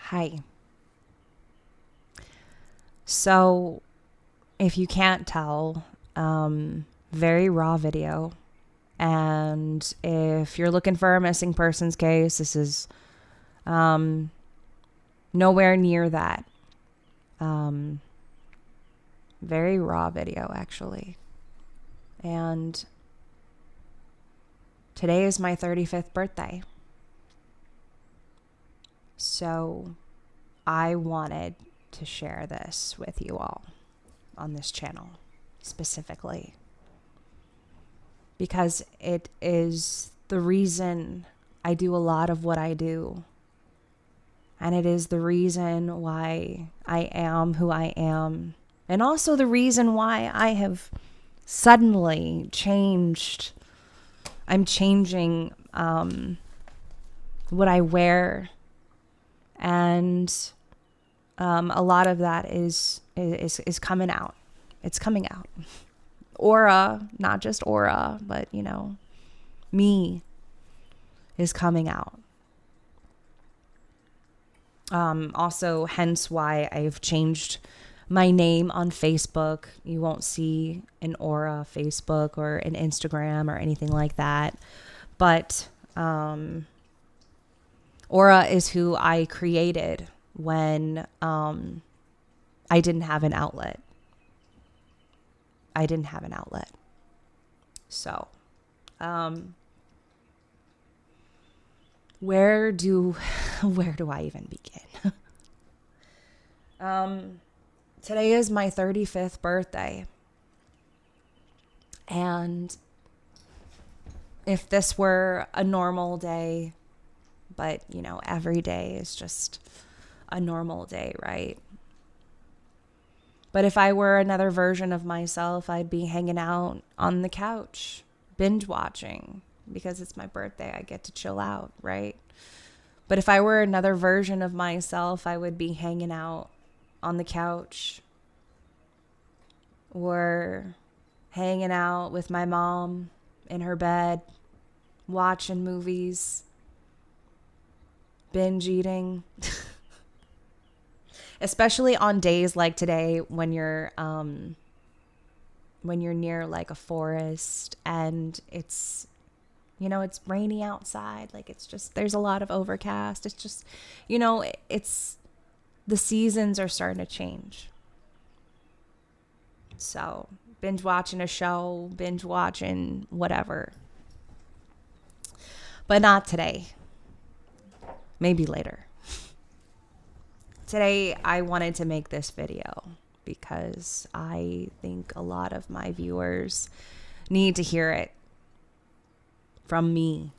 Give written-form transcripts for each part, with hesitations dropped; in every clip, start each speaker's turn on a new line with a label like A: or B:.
A: Hi. So, if you can't tell, very raw video. And if you're looking for a missing persons case, this is nowhere near that. Very raw video, actually. And today is my 35th birthday. So, I wanted to share this with you all on this channel specifically because it is the reason I do a lot of what I do, and it is the reason why I am who I am, and also the reason why I have suddenly changed. I'm changing what I wear, and a lot of that is coming out. It's coming out. Aura, not just aura, but me is coming out. Also, hence why I've changed my name on Facebook. You won't see an Aura Facebook or an Instagram or anything like that. But Aura is who I created when I didn't have an outlet. So, where do I even begin? Today is my 35th birthday. And if this were a normal day, but every day is just a normal day, right? But if I were another version of myself, I'd be hanging out on the couch, binge watching, because it's my birthday. I get to chill out, right? But if I were another version of myself, I would be hanging out on the couch or hanging out with my mom in her bed, watching movies, binge eating. Especially on days like today when you're near like a forest and it's it's rainy outside, like it's just there's a lot of overcast. It's just it's the seasons are starting to change. So, binge watching a show, binge watching whatever. But not today. Maybe later. Today, I wanted to make this video because I think a lot of my viewers need to hear it from me,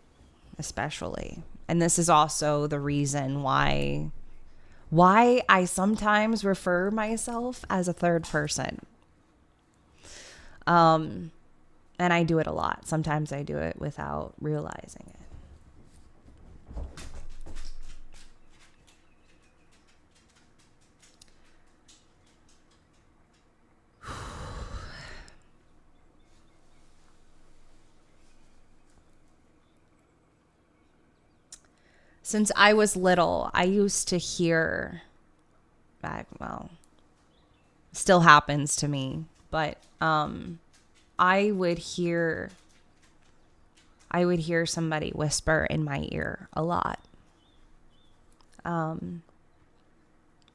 A: especially. And this is also the reason why I sometimes refer myself as a third person. And I do it a lot. Sometimes I do it without realizing it. Since I was little, I used to hear, still happens to me, but I would hear somebody whisper in my ear a lot. And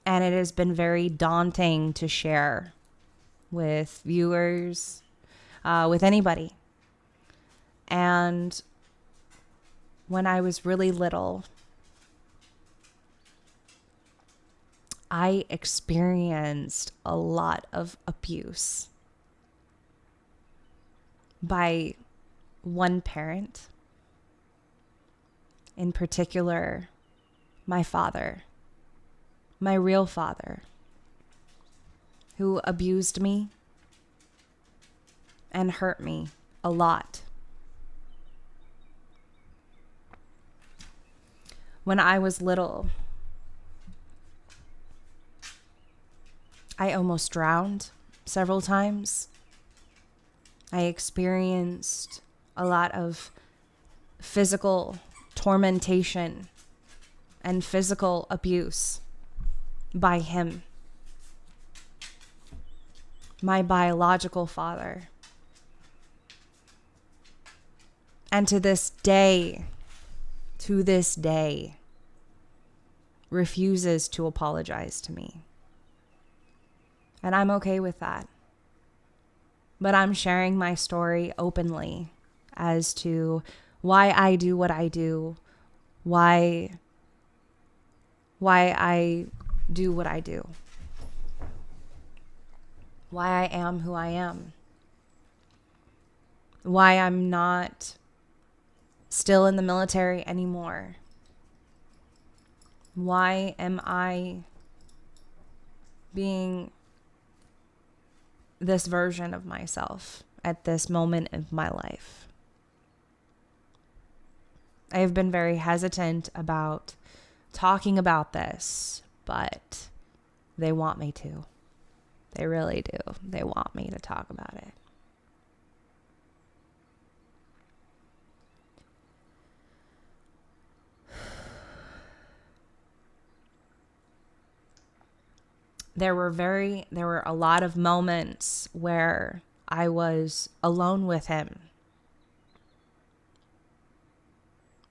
A: it has been very daunting to share with viewers, with anybody. And when I was really little, I experienced a lot of abuse by one parent, in particular, my father, my real father, who abused me and hurt me a lot. When I was little, I almost drowned several times. I experienced a lot of physical tormentation and physical abuse by him, my biological father. And to this day, refuses to apologize to me. And I'm okay with that. But I'm sharing my story openly as to why I do what I do, why I do what I do, why I am who I am, why I'm not still in the military anymore. Why am I being this version of myself at this moment of my life? I have been very hesitant about talking about this, but they want me to. They really do. They want me to talk about it. There were a lot of moments where I was alone with him.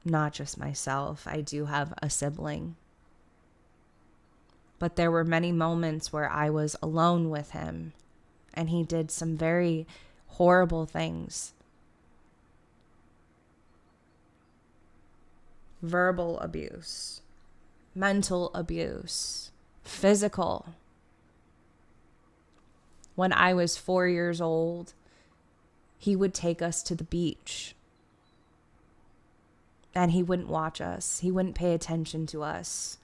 A: Not just myself. I do have a sibling. But there were many moments where I was alone with him, and he did some very horrible things. Verbal abuse, mental abuse, physical. When I was 4 years old, he would take us to the beach. And he wouldn't watch us. He wouldn't pay attention to us.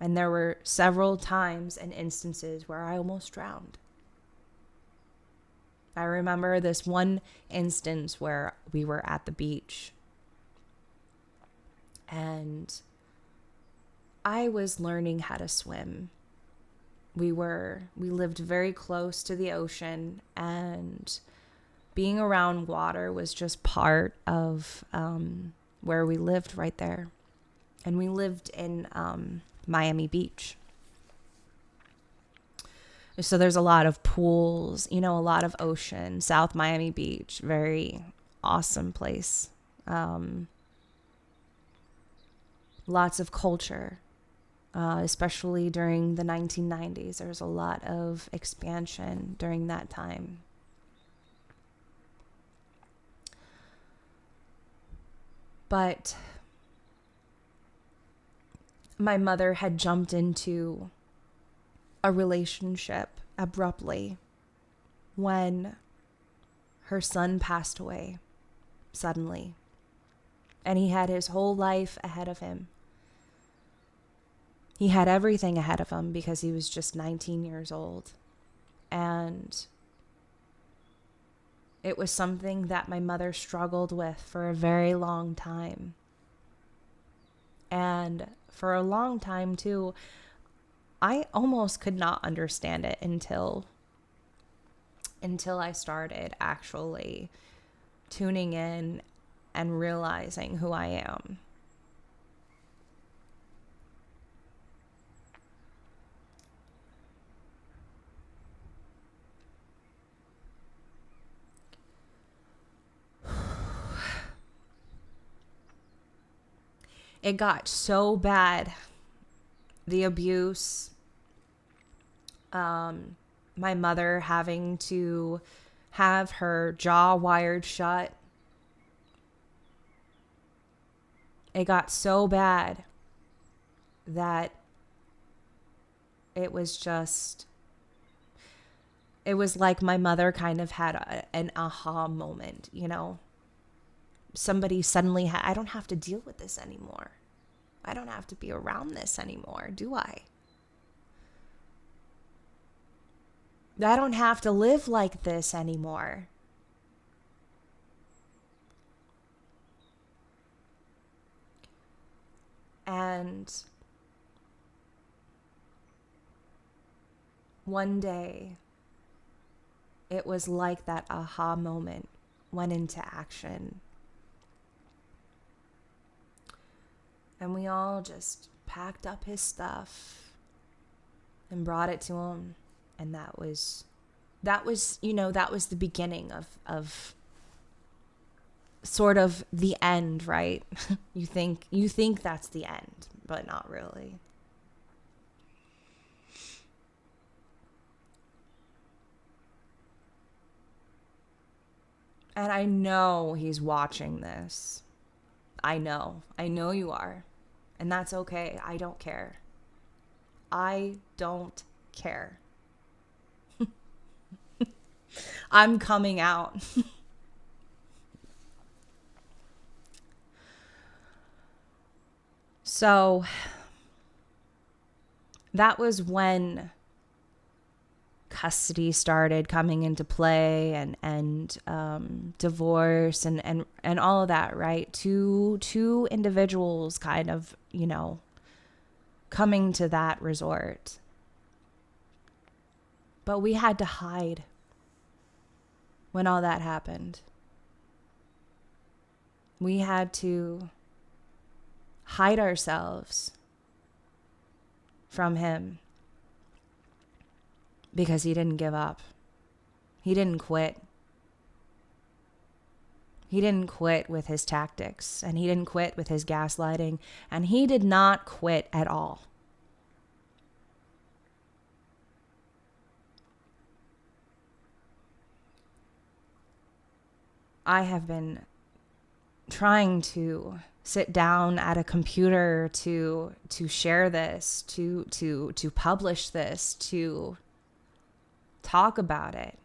A: And there were several times and instances where I almost drowned. I remember this one instance where we were at the beach. And I was learning how to swim. We lived very close to the ocean, and being around water was just part of where we lived right there. And we lived in Miami Beach. So there's a lot of pools, a lot of ocean. South Miami Beach, very awesome place. Lots of culture. Especially during the 1990s. There was a lot of expansion during that time. But my mother had jumped into a relationship abruptly when her son passed away suddenly. And he had his whole life ahead of him. He had everything ahead of him because he was just 19 years old. And it was something that my mother struggled with for a very long time. And for a long time, too, I almost could not understand it until I started actually tuning in and realizing who I am. It got so bad, the abuse, my mother having to have her jaw wired shut. It got so bad that it was like my mother kind of had an aha moment, Somebody suddenly I don't have to deal with this anymore. I don't have to be around this anymore, do I? I don't have to live like this anymore. And one day, it was like that aha moment went into action. And we all just packed up his stuff and brought it to him. And that was, that was the beginning of sort of the end, right? You think that's the end, but not really. And I know he's watching this. I know you are. And that's okay. I don't care. I don't care. I'm coming out. So that was when custody started coming into play, and divorce and all of that, right? Two individuals kind of, coming to that resort. But we had to hide when all that happened. We had to hide ourselves from him because he didn't give up. He didn't quit. He didn't quit with his tactics, and he didn't quit with his gaslighting, and he did not quit at all. I have been trying to sit down at a computer to share this, to publish this, to talk about it,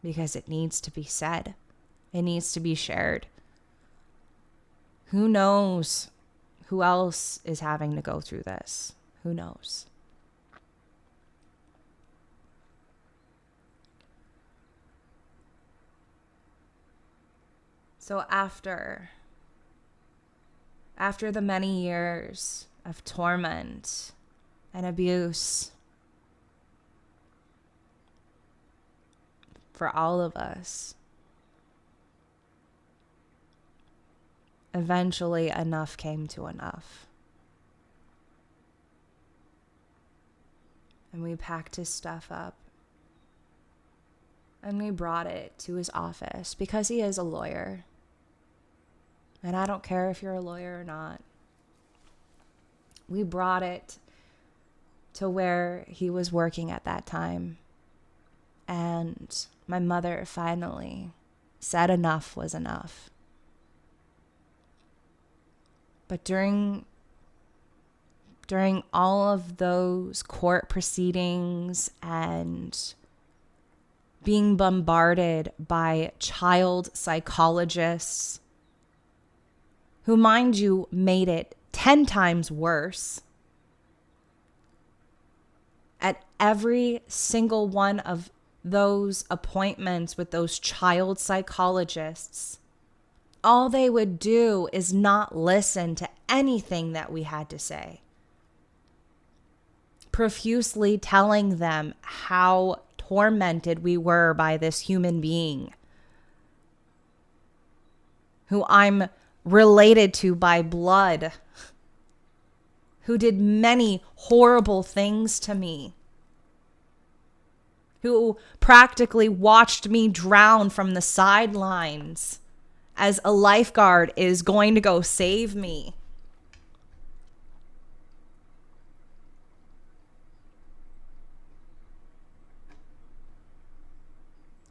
A: because it needs to be said. It needs to be shared. Who knows who else is having to go through this? Who knows? So after the many years of torment and abuse for all of us, eventually enough came to enough. And we packed his stuff up and we brought it to his office because he is a lawyer. And I don't care if you're a lawyer or not. We brought it to where he was working at that time. And my mother finally said enough was enough. But during all of those court proceedings and being bombarded by child psychologists, who, mind you, made it 10 times worse, at every single one of those appointments with those child psychologists, all they would do is not listen to anything that we had to say, profusely telling them how tormented we were by this human being who I'm related to by blood, who did many horrible things to me, who practically watched me drown from the sidelines as a lifeguard is going to go save me.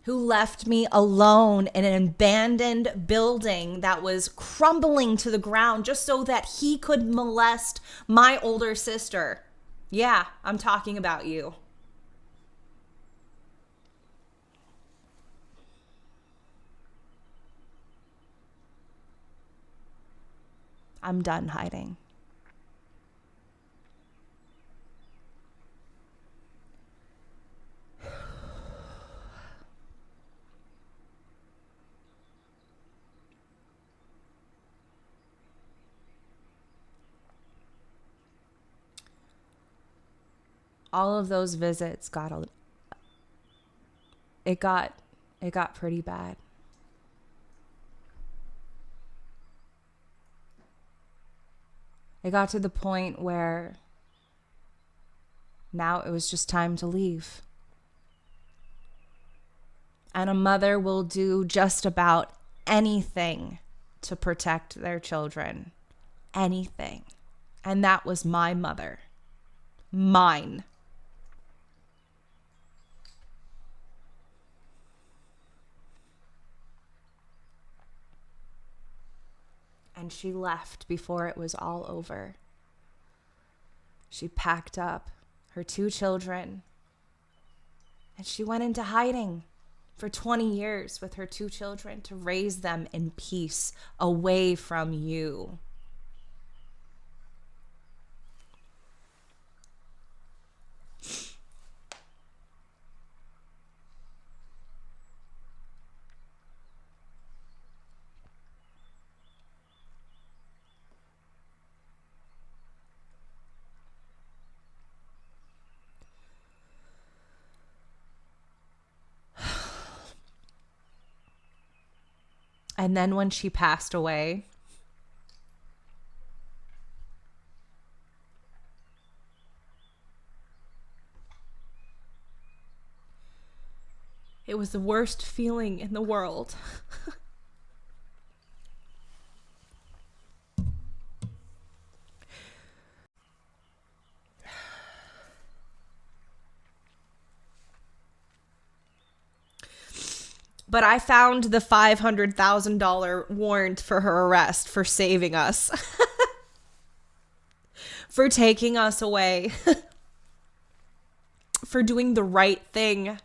A: Who left me alone in an abandoned building that was crumbling to the ground just so that he could molest my older sister. Yeah, I'm talking about you. I'm done hiding. All of those visits got pretty bad. It got to the point where now it was just time to leave. And a mother will do just about anything to protect their children. Anything. And that was my mother. Mine. And she left before it was all over. She packed up her 2 children and she went into hiding for 20 years with her 2 children to raise them in peace away from you. And then when she passed away, it was the worst feeling in the world. But I found the $500,000 warrant for her arrest for saving us. For taking us away. For doing the right thing.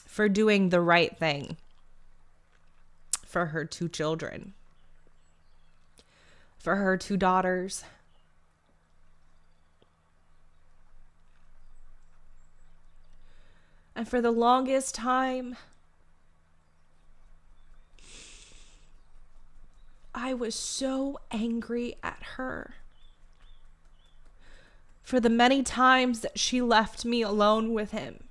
A: For doing the right thing for her 2 children, for her 2 daughters. And for the longest time, I was so angry at her. For the many times that she left me alone with him.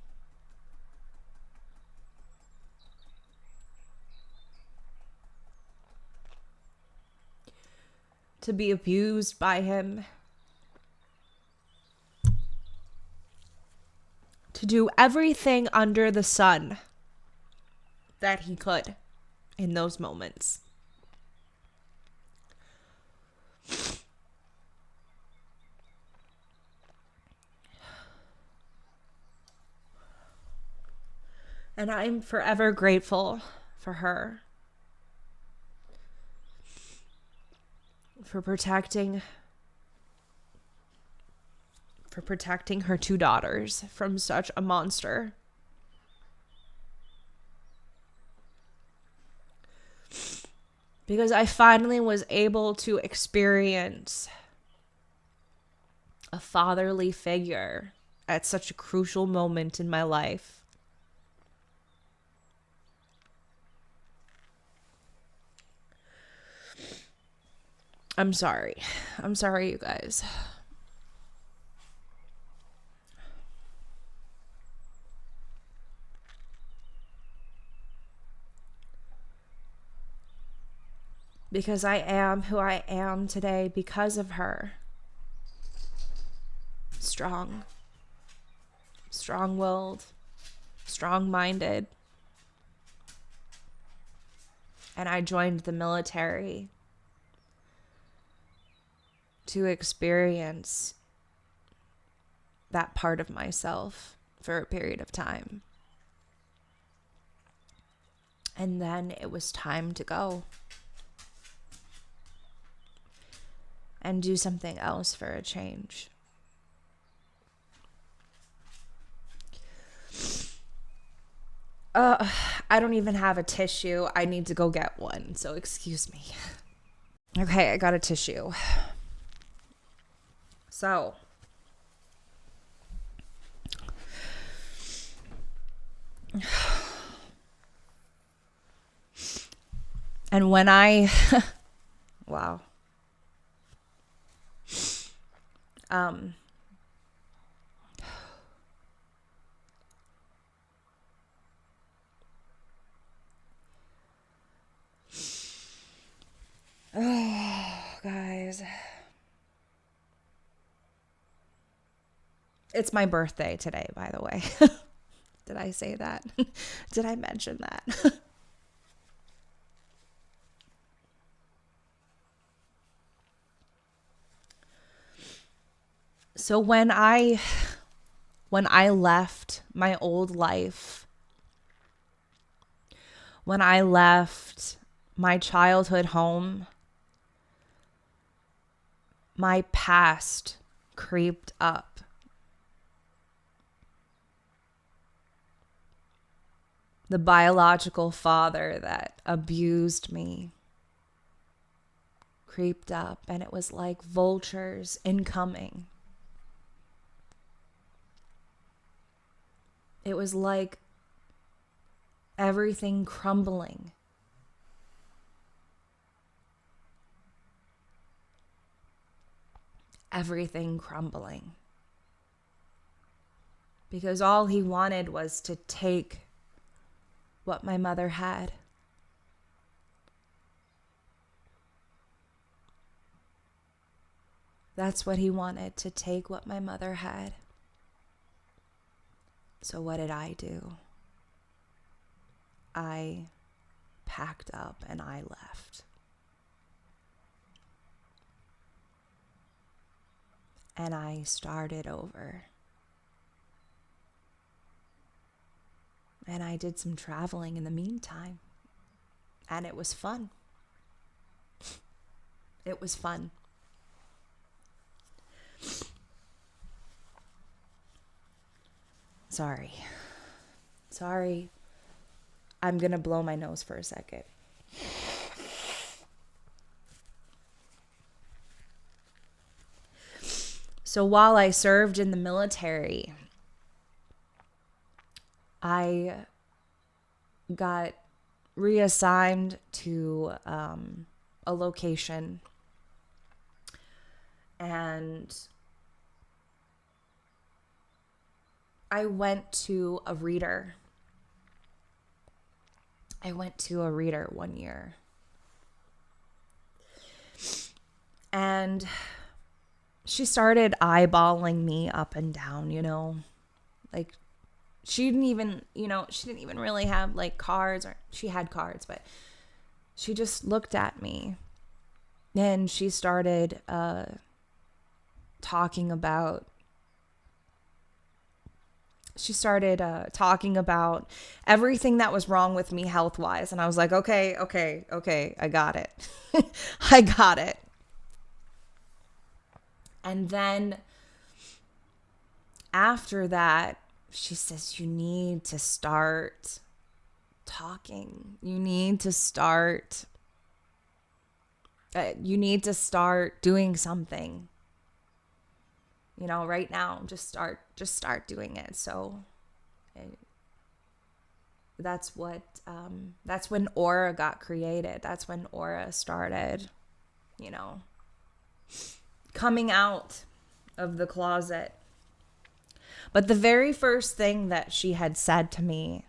A: To be abused by him. To do everything under the sun that he could in those moments. And I'm forever grateful for her. For protecting her 2 daughters from such a monster. Because I finally was able to experience a fatherly figure at such a crucial moment in my life. I'm sorry. I'm sorry, you guys. Because I am who I am today because of her. Strong. Strong-willed. Strong-minded. And I joined the military to experience that part of myself for a period of time. And then it was time to go and do something else for a change. I don't even have a tissue. I need to go get one, so excuse me. Okay, I got a tissue. So, and when I, wow. Oh, guys. It's my birthday today, by the way. Did I say that? Did I mention that? So when I left my old life, when I left my childhood home, my past creeped up. The biological father that abused me creeped up, and it was like vultures incoming. It was like everything crumbling. Everything crumbling. Because all he wanted was to take what my mother had. That's what he wanted, to take what my mother had. So what did I do? I packed up and I left. And I started over. And I did some traveling in the meantime. And it was fun. It was fun. Sorry. I'm going to blow my nose for a second. So while I served in the military, I got reassigned to a location, and I went to a reader. I went to a reader one year. And she started eyeballing me up and down, like she didn't even really have like cards, or she had cards, but she just looked at me and she started talking about everything that was wrong with me health-wise. And I was like, okay, I got it. I got it. And then after that, she says, you need to start talking. You need to start doing something. Right now, just start doing it. So that's when Aura got created. That's when Aura started, coming out of the closet. But the very first thing that she had said to me,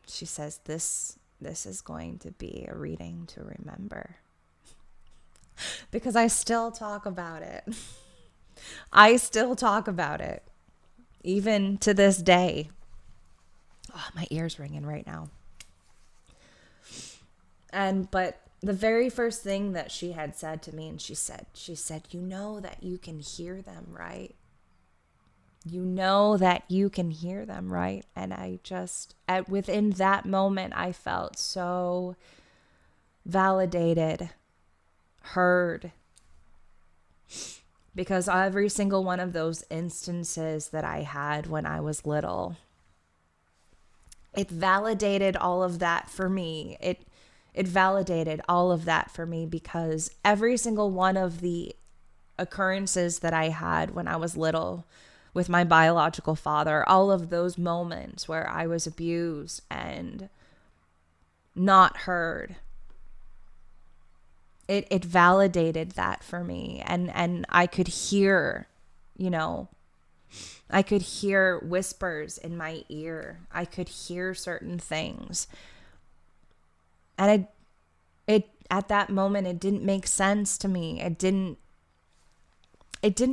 A: she says, this is going to be a reading to remember. Because I still talk about it. I still talk about it, even to this day. Oh, my ear's ringing right now. But the very first thing that she had said to me, and she said, you know that you can hear them, right? You know that you can hear them, right? And I just, within that moment, I felt so validated, heard. Because every single one of those instances that I had when I was little, it validated all of that for me. It validated all of that for me, because every single one of the occurrences that I had when I was little with my biological father, all of those moments where I was abused and not heard, it validated that for me. And I could hear I could hear whispers in my ear. I could hear certain things. And it at that moment, it didn't make sense to me. It didn't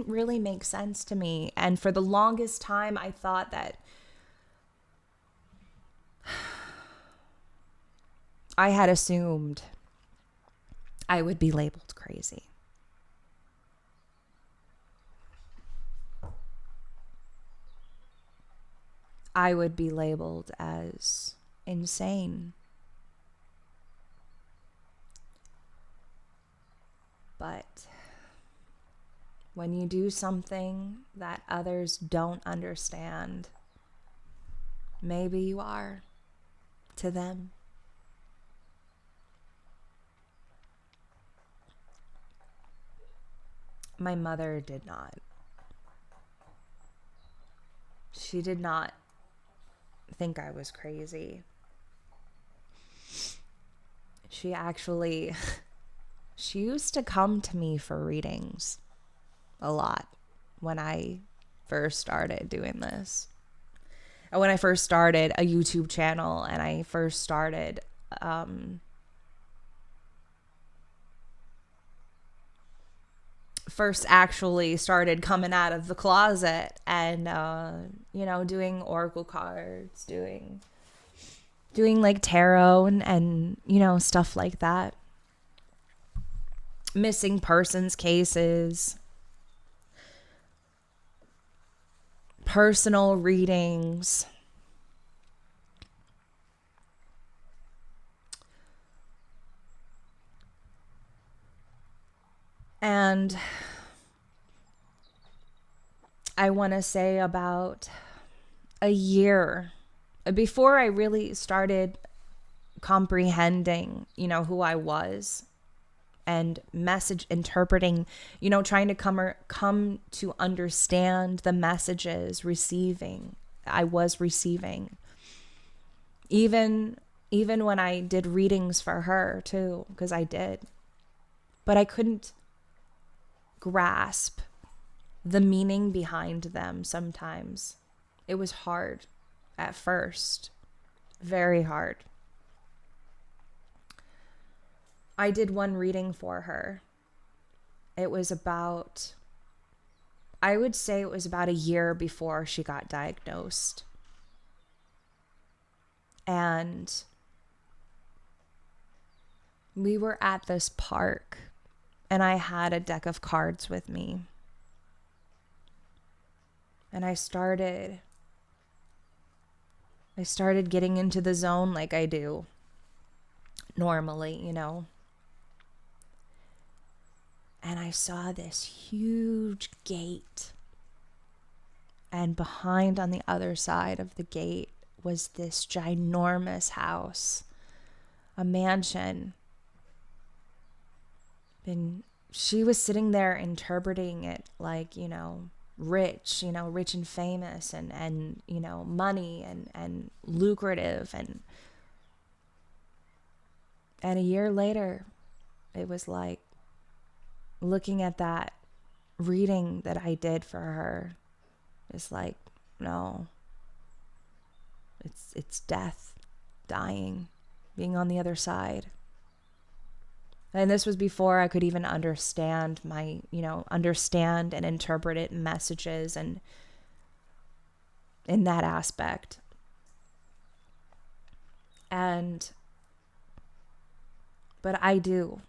A: really make sense to me. And for the longest time, I thought that I had assumed I would be labeled crazy. I would be labeled as insane. But when you do something that others don't understand, maybe you are to them. My mother did not. She did not think I was crazy. She used to come to me for readings a lot when I first started doing this. And when I first started a YouTube channel and I first started actually started coming out of the closet and doing oracle cards, doing like tarot and stuff like that. Missing persons cases, personal readings. And I want to say about a year before I really started comprehending, who I was and message interpreting, trying to come to understand the messages I was receiving. Even when I did readings for her too, because I did. But I couldn't grasp the meaning behind them sometimes. It was hard at first, very hard. I did one reading for her. It was about, I would say it was about a year before she got diagnosed. And we were at this park and I had a deck of cards with me. And I started getting into the zone like I do normally, And I saw this huge gate. And behind on the other side of the gate was this ginormous house, a mansion. And she was sitting there interpreting it like, rich, rich and famous and money and lucrative. And a year later, it was like looking at that reading that I did for her. It's like, no, it's death, dying, being on the other side. And this was before I could even understand understand and interpret it messages and in that aspect. But I do.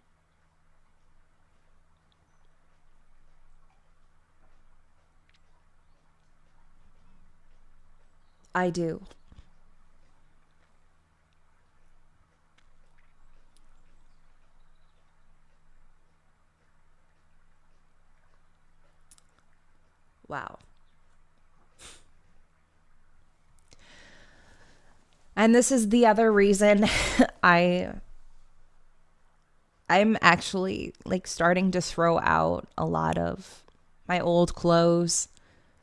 A: I do. Wow. And this is the other reason I'm actually like starting to throw out a lot of my old clothes,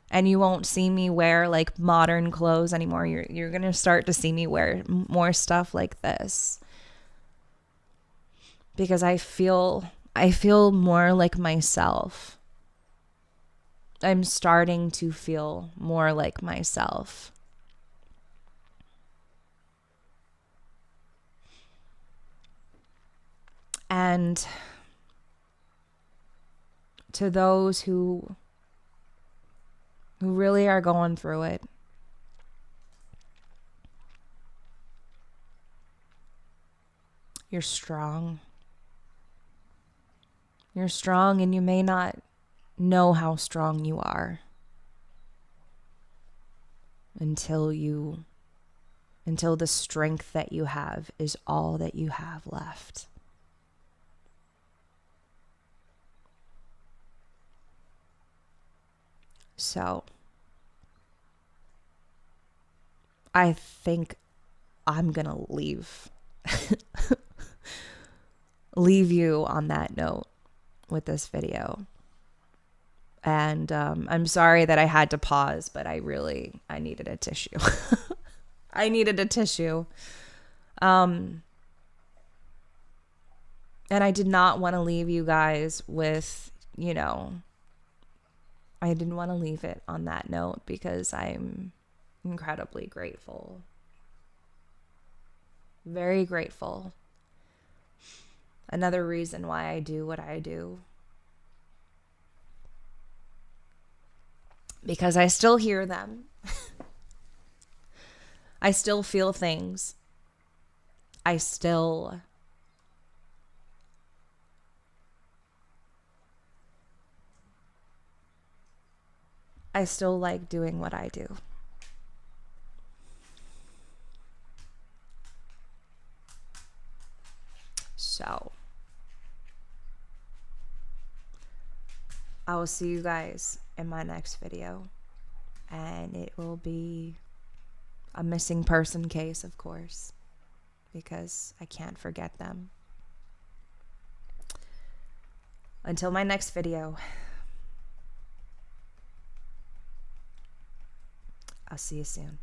A: and you won't see me wear like modern clothes anymore. You're going to start to see me wear more stuff like this because I feel more like myself. I'm starting to feel more like myself. And to those who really are going through it, you're strong. You're strong, and you may not know how strong you are until the strength that you have is all that you have left. So I think I'm going to leave you on that note with this video. And I'm sorry that I had to pause, but I needed a tissue. I needed a tissue. And I did not want to leave you guys with, I didn't want to leave it on that note because I'm incredibly grateful. Very grateful. Another reason why I do what I do. Because I still hear them. I still feel things. I still like doing what I do. So, I will see you guys in my next video. And it will be a missing person case, of course, because I can't forget them. Until my next video, I'll see you soon.